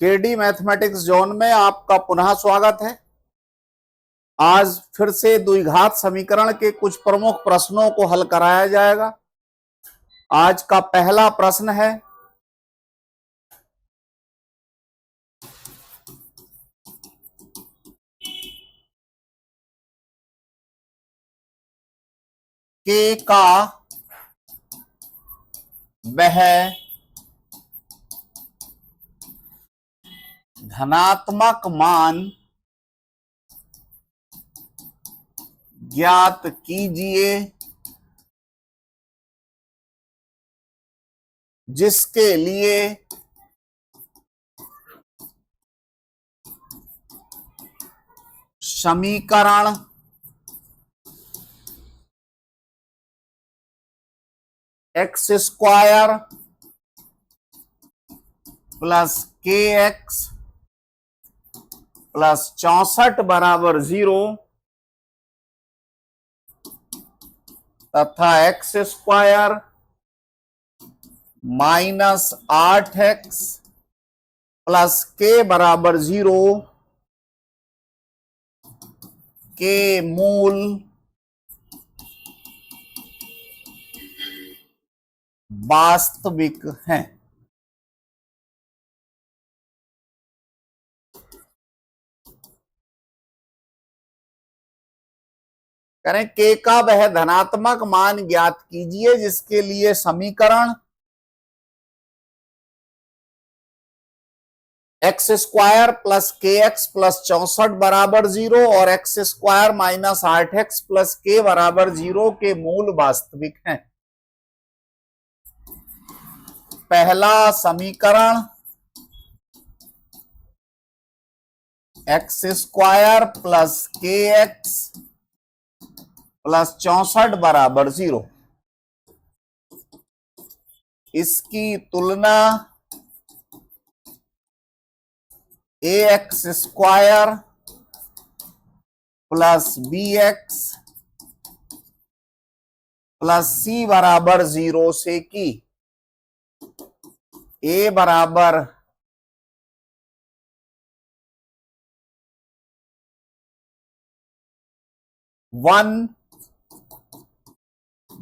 KD mathematics zone में आपका पुनः स्वागत है। आज फिर से द्विघात समीकरण के कुछ प्रमुख प्रश्नों को हल कराया जाएगा। आज का पहला प्रश्न है के का वह धनात्मक मान ज्ञात कीजिए जिसके लिए समीकरण x square plus k x plus 64 बराबर 0 तथा x square minus 8x plus के बराबर 0 के मूल वास्तविक हैं। करें के का वह धनात्मक मान ज्ञात कीजिए जिसके लिए समीकरण x square plus k x plus 64 बराबर 0 और x square minus 8x plus के बराबर 0 के मूल वास्तविक हैं। पहला समीकरण x square plus k x plus 64 बराबर 0, इसकी तुलना a x square plus b x plus c बराबर 0 से की। ए बराबर 1,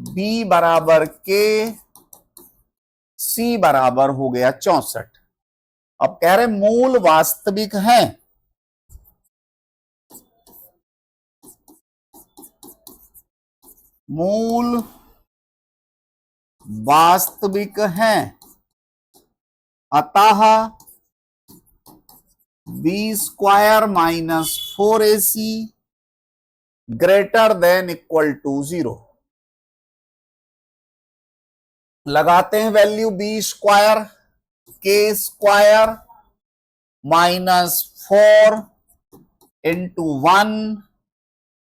बी बराबर के, सी बराबर हो गया 64। अब कह रहे मूल वास्तविक हैं। मूल वास्तविक हैं, अतः b square minus 4ac greater than equal to 0। लगाते हैं value b square, k square minus 4 into 1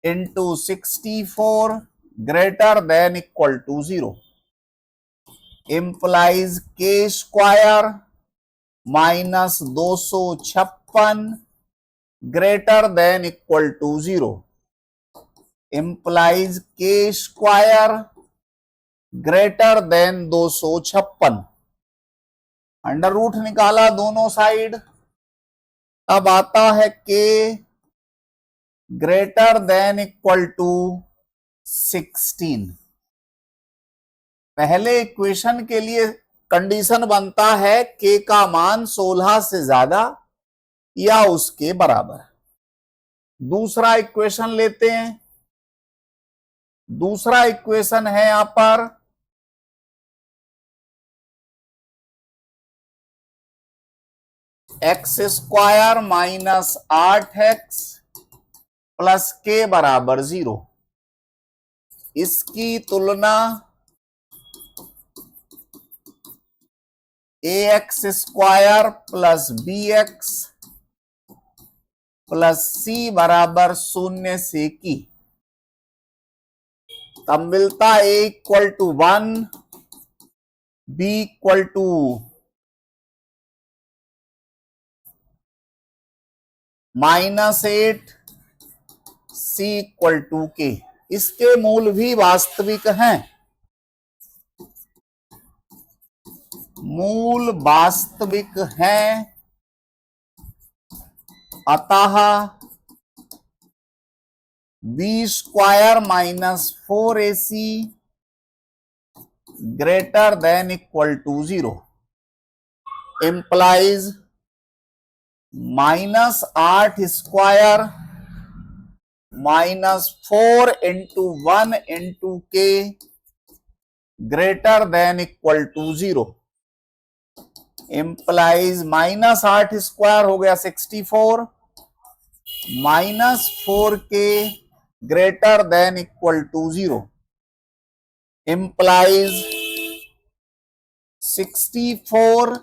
into 64 greater than equal to 0 implies k square minus 256 greater than equal to 0 implies k square greater than 256। Under root निकाला दोनों side. अब आता है के greater than equal to 16। पहले equation के लिए condition बनता है के का मान 16 से ज्यादा या उसके बराबर। दूसरा इक्वेशन लेते हैं। दूसरा इक्वेशन है यहां पर x square minus 8x plus के बराबर 0, इसकी तुलना a x square plus b x plus c बराबर 0 से की। तब मिलता a equal to 1, b equal to -8, c equal to k. इसके मूल भी वास्तविक हैं। मूल वास्तविक हैं अतः b² minus 4ac greater than equal to 0 implies -8² minus 4 into 1 into k greater than equal to 0 implies -8² हो गया 64 -4k greater than equal to 0 implies 64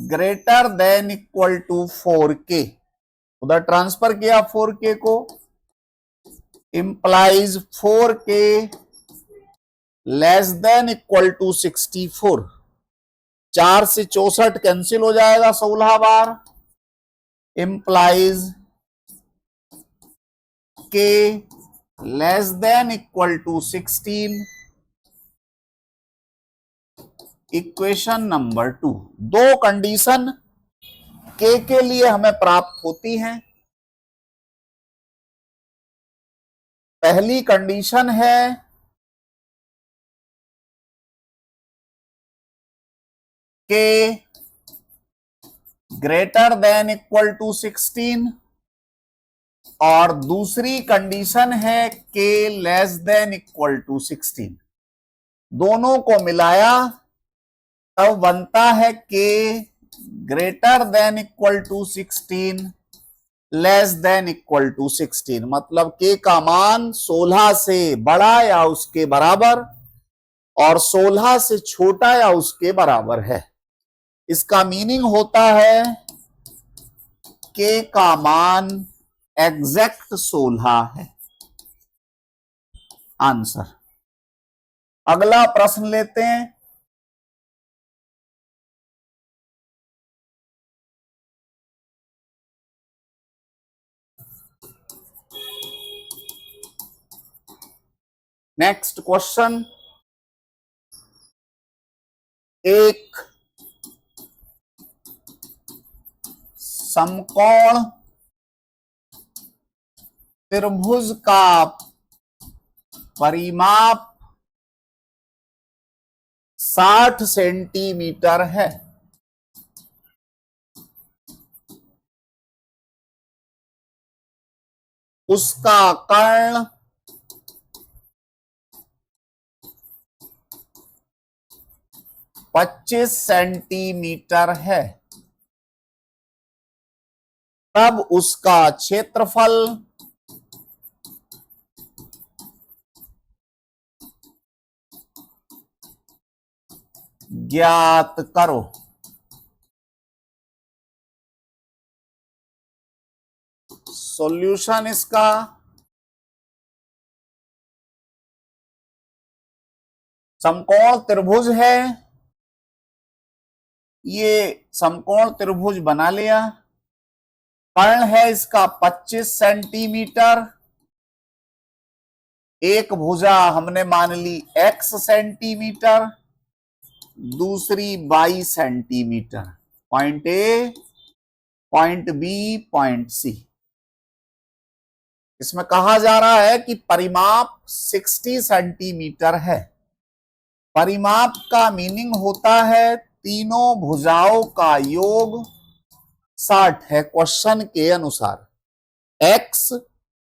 greater than equal to 4k उधर ट्रांसफर किया 4k को implies 4k less than equal to 64 4 से 64 cancel हो जाएगा 16 बार implies k less than equal to 16 equation number 2 दो कंडीशन के लिए हमें प्राप्त होती हैं। पहली कंडीशन है के ग्रेटर देन इक्वल टू 16 और दूसरी कंडीशन है के लेस देन इक्वल टू 16। दोनों को मिलाया तब बनता है के greater than equal to 16 less than equal to 16 मतलब के का मान 16 से बड़ा या उसके बराबर और 16 से छोटा या उसके बराबर है। इसका मीनिंग होता है के का मान एग्जैक्ट 16 है। आंसर। अगला प्रश्न लेते हैं। Next question. एक समकोण त्रिभुज का परिमाप 60 सेंटीमीटर है। उसका कर्ण 25 सेंटीमीटर है। तब उसका क्षेत्रफल ज्ञात करो। सॉल्यूशन इसका समकोण त्रिभुज है। ये समकोण त्रिभुज बना लिया। कर्ण है इसका 25 सेंटीमीटर। एक भुजा हमने मान ली x सेंटीमीटर, दूसरी 22 centimetre. Point A, point B, point C. इसमें कहा जा रहा है कि परिमाप 60 सेंटीमीटर है। परिमाप का मीनिंग होता है तीनों भुजाओं का योग 60 है क्वेश्चन के अनुसार। x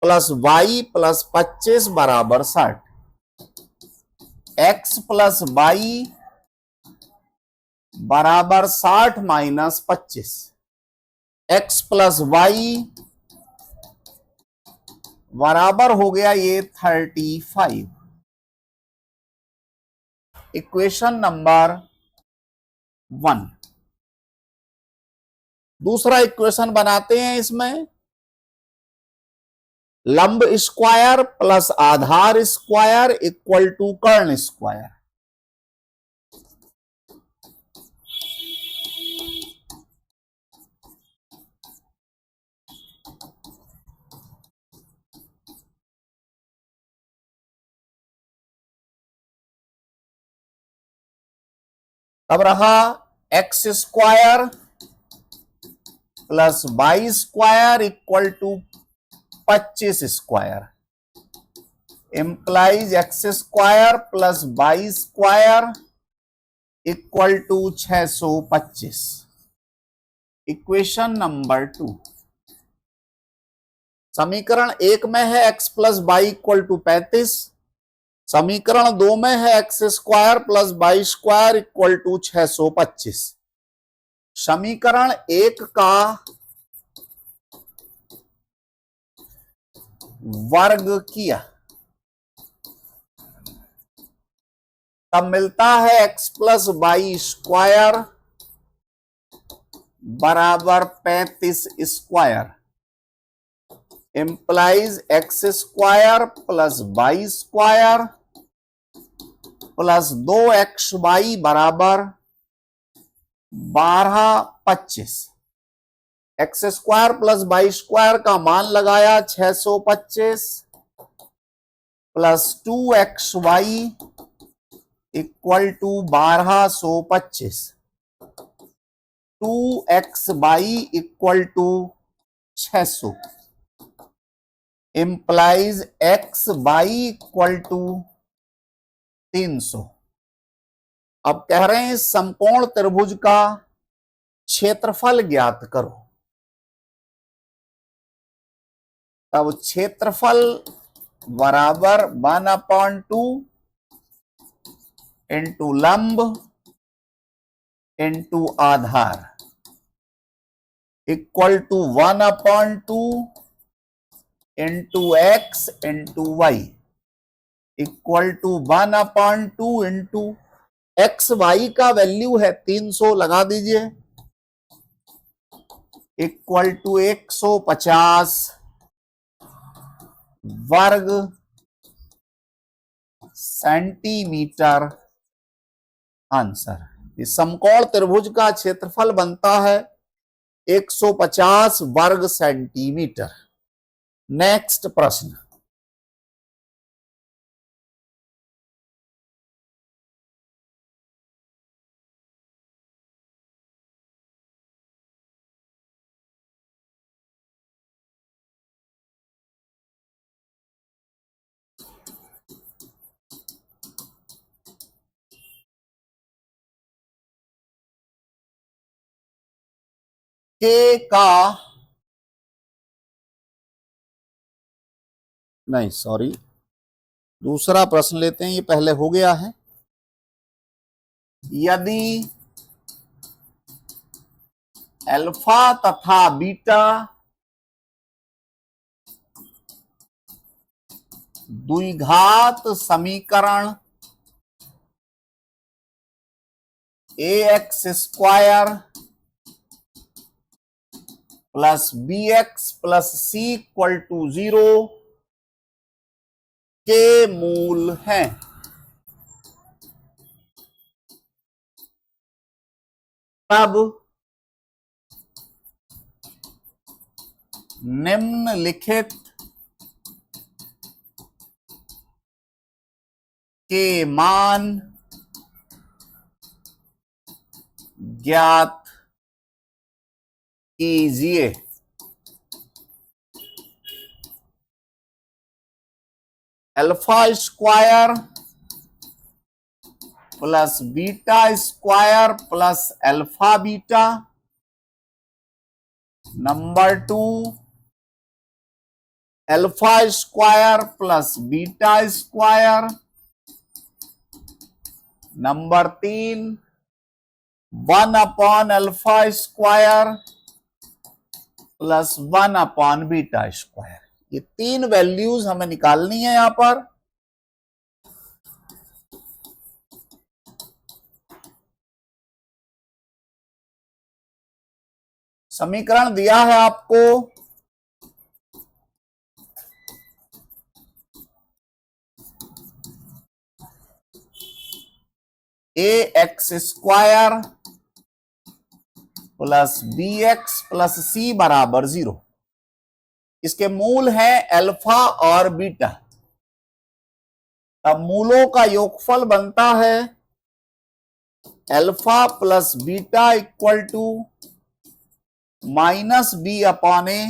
प्लस वाई प्लस 25 बराबर 60। x प्लस वाई बराबर 60 माइनस 25। x प्लस वाई बराबर हो गया ये 35। Equation number 1। दूसरा इक्वेशन बनाते हैं। इसमें लंब स्क्वायर प्लस आधार स्क्वायर इक्वल टू कर्ण स्क्वायर। अब रहा x square plus 22 square equal to 25 square, implies x square plus 22 square equal to 625। Equation number 2। समीकरण 1 में है x plus y equal to 35, समीकरण 2 में है x square plus 22 square equal to 625। समीकरण 1 का वर्ग किया तब मिलता है एक्स प्लस वाई स्क्वायर बराबर 35 square, implies x square plus y square plus 2xy बराबर 1225। X square plus y square का मान लगाया 625 plus 2xy equal to 1225, 2xy equal to 600, implies x y equal to 300। अब कह रहे हैं समकोण त्रिभुज का क्षेत्रफल ज्ञात करो। तब क्षेत्रफल बराबर 1/2 इंटू लंब इंटू आधार equal to 1/2 into x into y equal to 1/2 into x y का वैल्यू है 300 लगा दीजिए, इक्वल टू 150 वर्ग सेंटीमीटर आंसर। इस समकोण त्रिभुज का क्षेत्रफल बनता है 150 वर्ग सेंटीमीटर। नेक्स्ट प्रश्न। के का नहीं सॉरी दूसरा प्रश्न लेते हैं, ये पहले हो गया है। यदि अल्फा तथा बीटा द्विघात समीकरण a x square plus b x plus c equal to 0 के मूल हैं, तब निम्नलिखित के मान ज्ञात कीजिए। Alpha square plus beta square plus alpha beta. Number 2 alpha square plus beta square. Number 3 1/अल्फा स्क्वायर प्लस 1/बीटा स्क्वायर। ये 3 वैल्यूज हमें निकालनी है यहां पर। समीकरण दिया है आपको a x square plus b x plus c बराबर 0। इसके मूल है अल्फा और बीटा। अब मूलों का योगफल बनता है alpha plus beta equal to minus B upon A,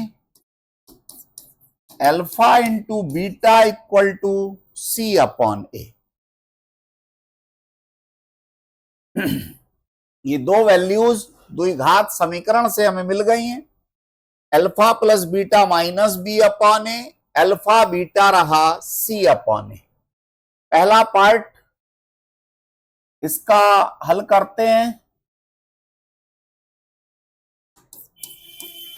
alpha into beta equal to c upon a. ये दो वैल्यूज द्विघात समीकरण से हमें मिल गई हैं। Alpha plus beta minus B upon ए, अल्फा बीटा रहा सी अपॉन ए। पहला पार्ट इसका हल करते हैं।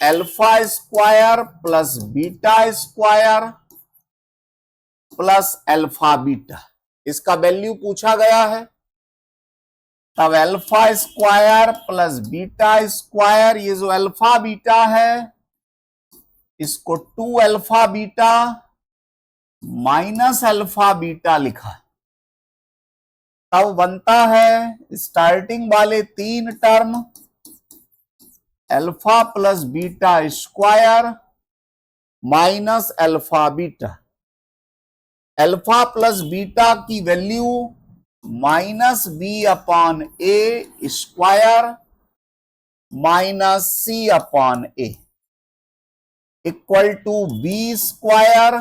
Alpha square plus beta square plus alpha beta, इसका वैल्यू पूछा गया है। तब alpha square plus beta square, ये जो अल्फा बीटा है इसको 2 alpha beta minus alpha beta लिखा। तब बनता है स्टार्टिंग वाले 3 term alpha plus beta square minus alpha beta. Alpha plus beta की value minus B upon A square minus c upon a equal to b square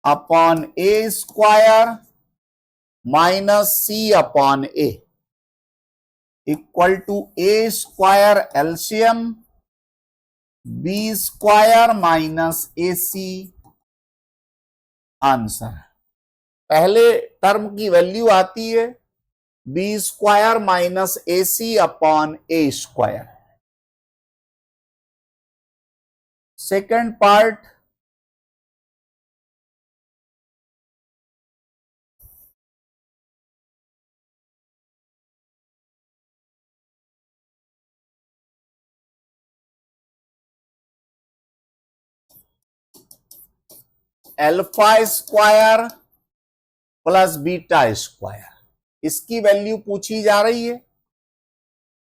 upon A square minus c upon a equal to a square LCM b square minus a c. Answer पहले term की value आती है b square minus a c upon A square. Second part, alpha square plus beta square, इसकी value पूछी जा रही है।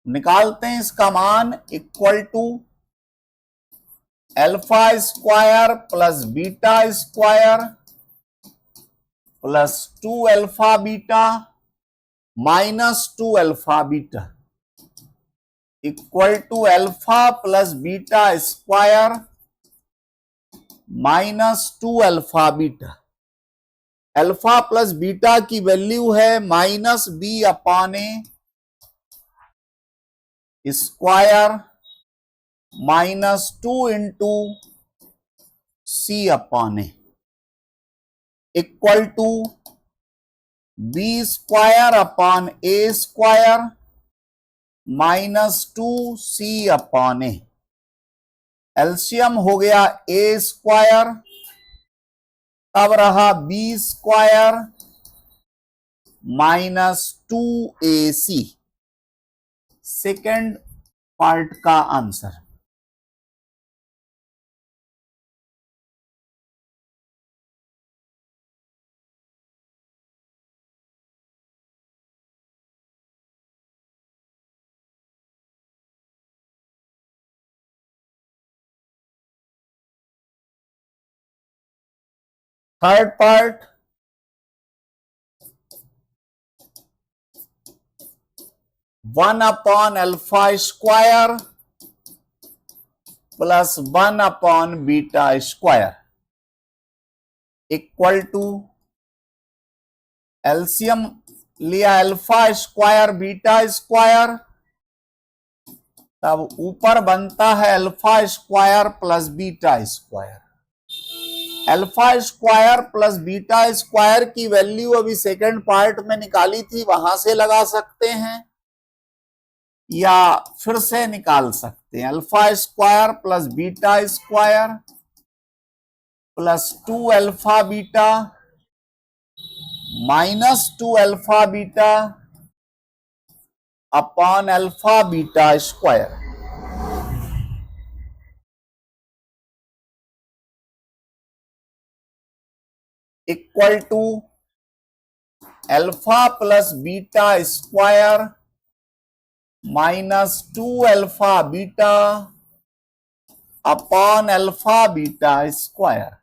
निकालते हैं इसका मान। Equal to alpha square plus beta square plus 2 alpha beta minus 2 alpha beta equal to alpha plus beta square minus 2 alpha beta. Alpha plus beta की वैल्यू है minus B upon A square minus 2 into c upon a equal to b square upon A square minus 2 c upon a. LCM हो गया a square, तब रहा b square minus 2ac। Second part का answer. Third part, one upon alpha square plus 1 upon beta square equal to LCM लिया alpha square beta square, तब ऊपर बनता है alpha square plus beta square. Alpha square plus beta square की value अभी second part में निकाली थी, वहां से लगा सकते हैं या फिर से निकाल सकते हैं। Alpha square plus beta square plus 2 alpha beta minus 2 alpha beta upon alpha beta square equal to alpha plus beta square minus 2 alpha beta upon alpha beta square.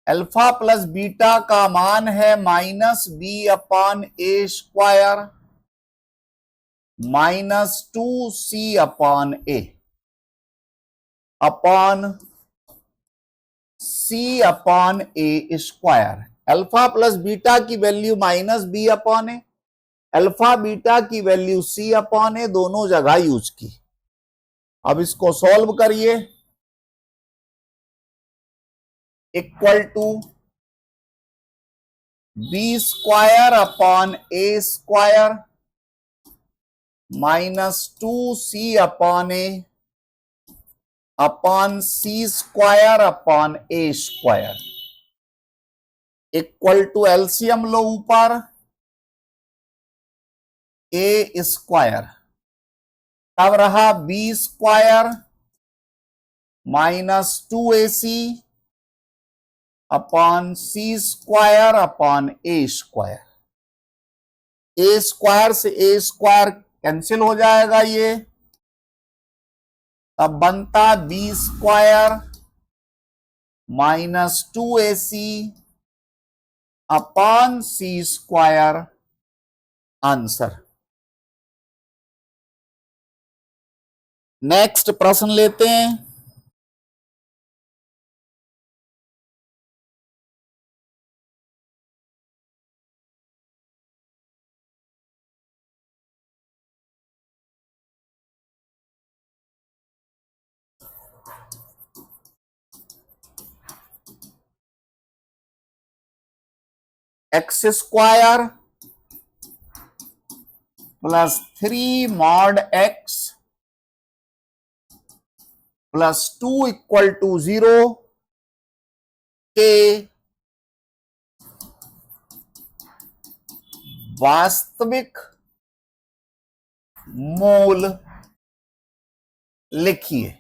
Alpha plus beta का मान है minus B upon ए square minus 2c upon ए। Upon C upon ए square. Alpha plus beta की value minus B upon ए, alpha beta की value C upon ए, दोनों जगह use की। अब इसको सॉल्व करिए। Equal to b square upon A square minus 2c upon A upon c square upon A square equal to LCM लो ऊपर, a square तब रहा b square minus 2ac upon c square upon A square. A square से a square cancel हो जाएगा, ये तब बनता b square minus 2ac upon c square, answer. Next प्रश्न लेते हैं। X square plus 3 mod x plus 2 equal to 0 के वास्तविक मूल लिखिए।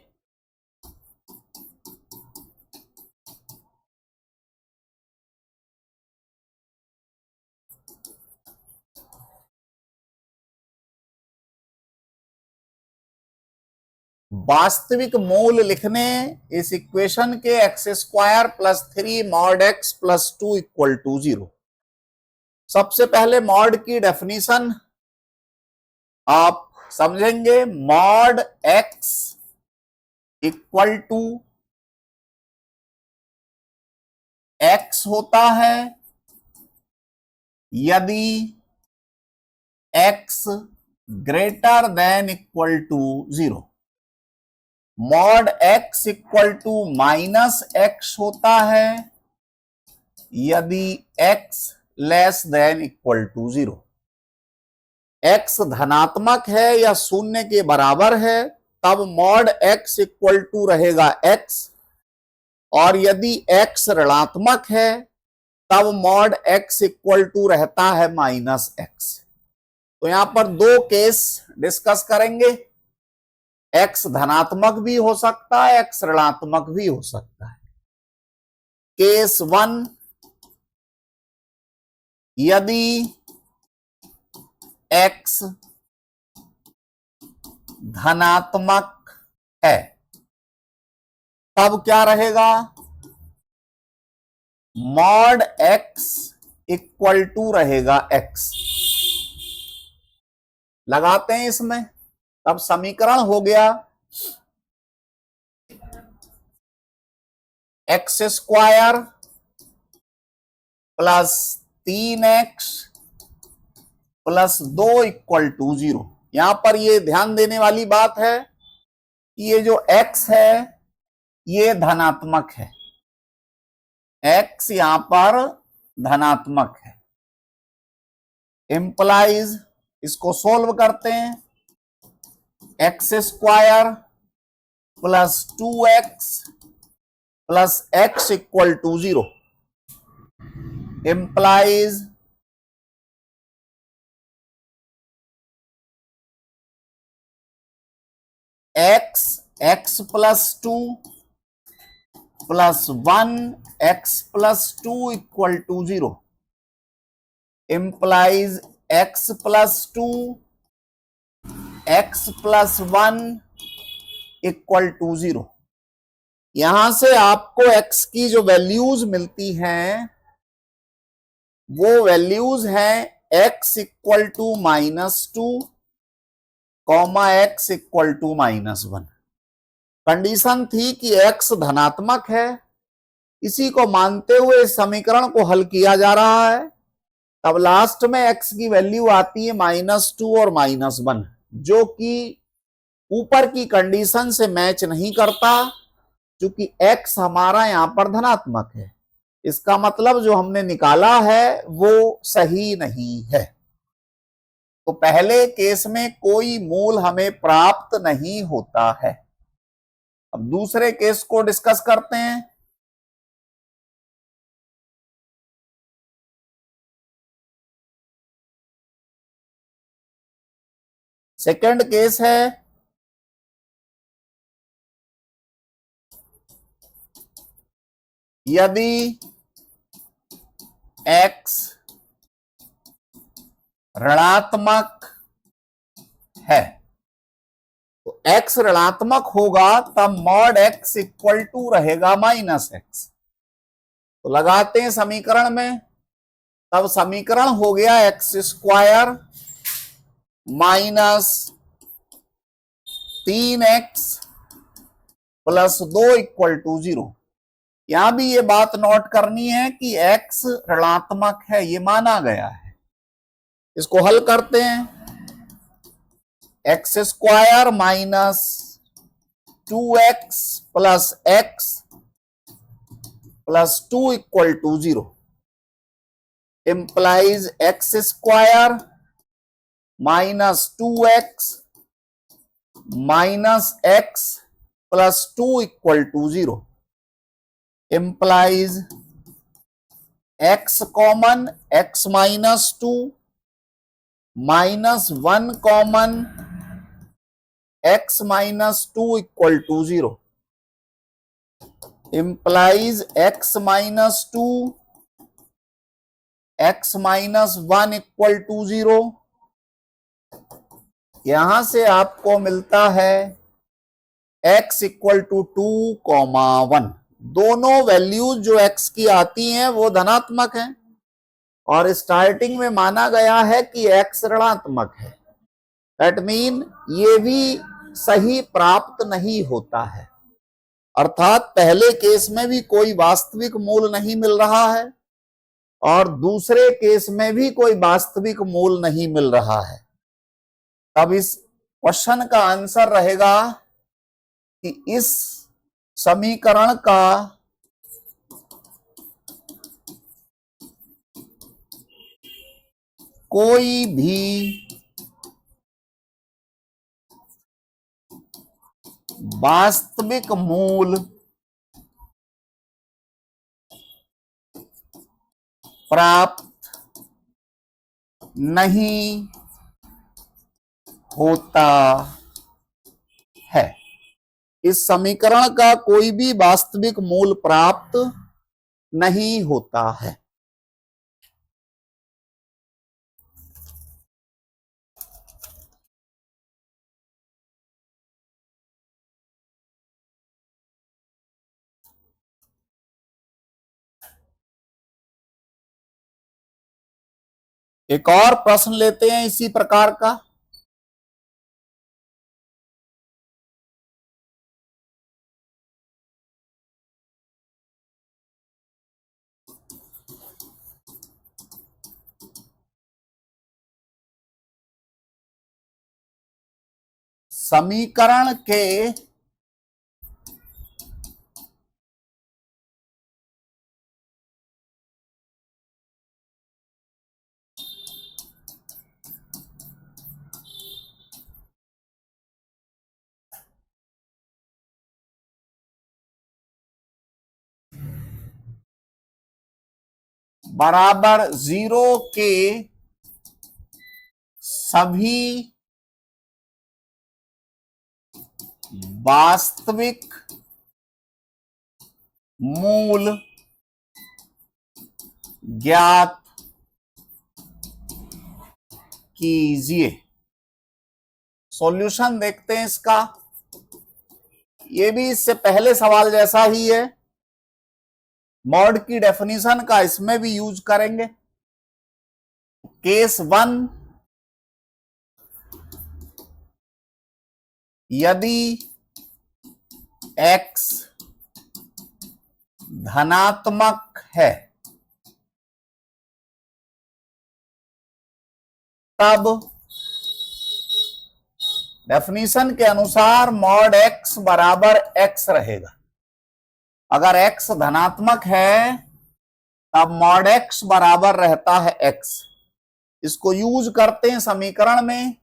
वास्तविक मूल लिखने इस इक्वेशन के x square plus 3 mod x plus 2 equal to 0। सबसे पहले मॉड की डेफिनेशन आप समझेंगे। Mod x equal to x होता है यदि x greater than equal to 0। Mod x equal to minus x होता है यदि x less than equal to 0। X धनात्मक है या शून्य के बराबर है तब मॉड एक्स इक्वल टू रहेगा एक्स, और यदि एक्स ऋणात्मक है तब मॉड एक्स इक्वल टू रहता है माइनस एक्स। तो यहां पर दो केस डिस्कस करेंगे। एक्स धनात्मक भी हो सकता है, एक्स ऋणात्मक भी हो सकता है। केस 1, यदि एक्स धनात्मक है तब क्या रहेगा, मॉड एक्स इक्वल टू रहेगा एक्स। लगाते हैं इसमें, तब समीकरण हो गया x square plus 3x plus 2 equal to 0। यहां पर ये ध्यान देने वाली बात है कि ये जो x है ये धनात्मक है, x यहां पर धनात्मक है। इंप्लाइज, इसको सोल्व करते हैं, x square plus 2x plus x equal to 0 implies x plus 2 plus 1x plus 2 equal to 0 implies x plus 2 x plus 1 equal to 0। यहां से आपको x की जो वैल्यूज मिलती हैं वो वैल्यूज हैं x equal to -2 comma x equal to -1। Condition थी कि x धनात्मक है, इसी को मानते हुए इस समीकरण को हल किया जा रहा है। तब लास्ट में x की वैल्यू आती है -2 और -1, जो कि ऊपर की कंडीशन से मैच नहीं करता, क्योंकि x हमारा यहां पर धनात्मक है। इसका मतलब जो हमने निकाला है वो सही नहीं है। तो पहले केस में कोई मूल हमें प्राप्त नहीं होता है। अब दूसरे केस को डिस्कस करते हैं। सेकंड केस है यदि x ऋणात्मक है, तो x ऋणात्मक होगा तब मॉड x इक्वल टू रहेगा -x। तो लगाते हैं समीकरण में, तब समीकरण हो गया x² -3x + 2 = 0। यहां भी ये बात नोट करनी है कि x ऋणात्मक है, ये माना गया है। इसको हल करते हैं। x² -2x + x + 2 = 0 implies x² -2x -x + 2 = 0 implies x common x -2 -1 common x -2 = 0 implies x -2 x -1 = 0। यहां से आपको मिलता है x = 2, 1। दोनों वैल्यूज जो x की आती हैं वो धनात्मक हैं, और स्टार्टिंग में माना गया है कि x ऋणात्मक है। दैट मीन ये भी सही प्राप्त नहीं होता है, अर्थात पहले केस में भी कोई वास्तविक मूल नहीं मिल रहा है और दूसरे केस में भी कोई वास्तविक मूल नहीं मिल रहा है। अब इस क्वेश्चन का आंसर रहेगा कि इस समीकरण का कोई भी वास्तविक मूल प्राप्त नहीं होता है। इस समीकरण का कोई भी वास्तविक मूल प्राप्त नहीं होता है। एक और प्रश्न लेते हैं इसी प्रकार का। समीकरण के बराबर 0 के सभी वास्तविक मूल ज्ञात कीजिए। सॉल्यूशन देखते हैं इसका। ये भी इससे पहले सवाल जैसा ही है। मॉड की डेफिनेशन का इसमें भी यूज करेंगे। केस 1, यदि x धनात्मक है तब डेफिनेशन के अनुसार मॉड x बराबर x रहेगा। अगर x धनात्मक है तब मॉड x बराबर रहता है x। इसको यूज करते हैं समीकरण में,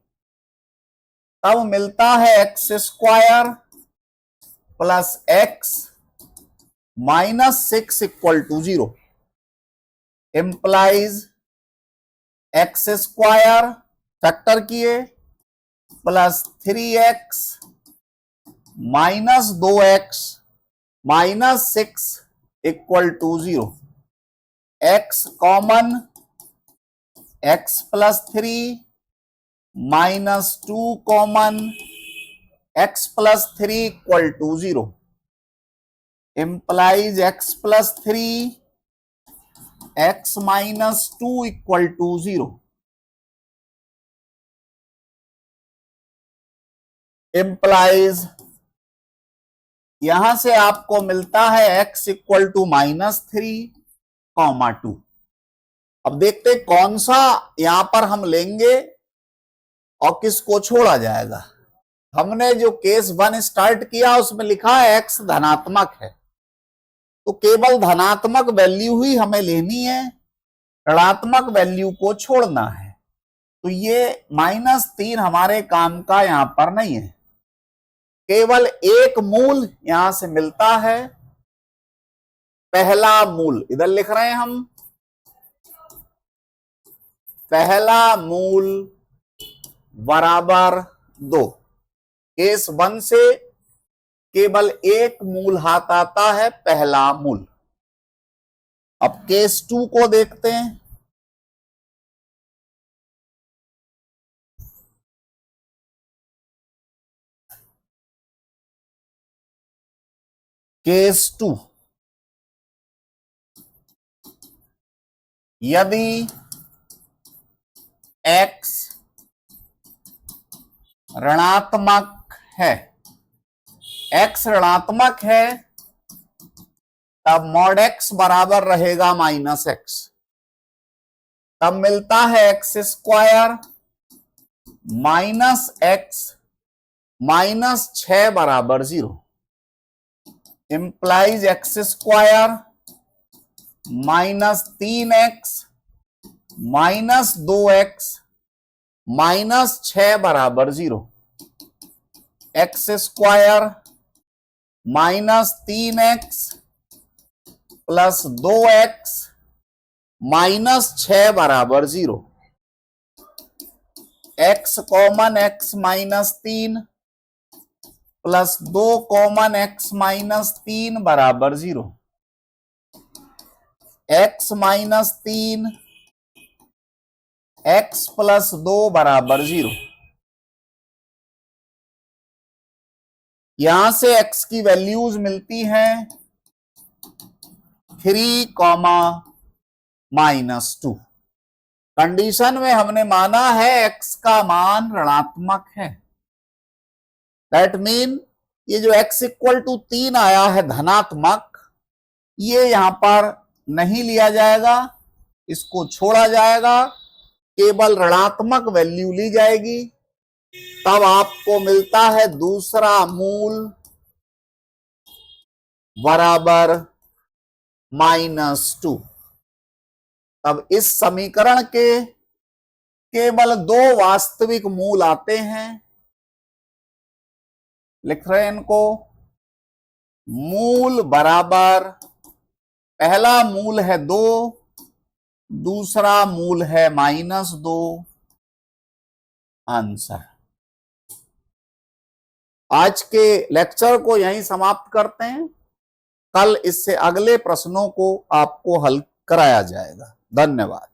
तब मिलता है x square plus x minus 6 equal to 0 implies x square factor किए plus 3x minus 2x minus 6 equal to 0। x common, x plus 3 minus 2 common, x plus 3 equal to 0 implies x plus 3 x minus 2 equal to 0 implies यहां से आपको मिलता है x equal to minus 3 comma 2। अब देखते कौन सा यहां पर हम लेंगे और किसको छोड़ा जाएगा। हमने जो केस 1 स्टार्ट किया उसमें लिखा है x धनात्मक है, तो केवल धनात्मक वैल्यू ही हमें लेनी है, ऋणात्मक वैल्यू को छोड़ना है। तो ये -3 हमारे काम का यहां पर नहीं है, केवल एक मूल यहां से मिलता है। पहला मूल इधर लिख रहे हैं हम, पहला मूल बराबर 2। केस 1 से केवल एक मूल हाथ आता है, पहला मूल। अब केस 2 को देखते हैं। केस 2, यदि x ऋणात्मक है, x ऋणात्मक है तब मॉड x बराबर रहेगा माइनस x। तब मिलता है x square minus x minus 6 बराबर 0 implies x square minus 3x minus 2x minus 6 बराबर 0। X square minus 3x plus 2x minus 6 बराबर 0। x common x minus 3 plus 2 common x minus 3 बराबर 0। x minus 3 x plus 2 बराबर 0। यहां से x की values मिलती हैं 3 कॉमा माइनस 2। कंडीशन में हमने माना है x का मान ऋणात्मक है। दैट मीन ये जो x इक्वल टू 3 आया है धनात्मक, ये यहां पर नहीं लिया जाएगा, इसको छोड़ा जाएगा, केवल ऋणात्मक वैल्यू ली जाएगी। तब आपको मिलता है दूसरा मूल बराबर -2। तब इस समीकरण के केवल 2 वास्तविक मूल आते हैं। लिख रहे हैं इनको, मूल बराबर पहला मूल है 2, दूसरा मूल है -2। आंसर। आज के लेक्चर को यहीं समाप्त करते हैं। कल इससे अगले प्रश्नों को आपको हल कराया जाएगा। धन्यवाद।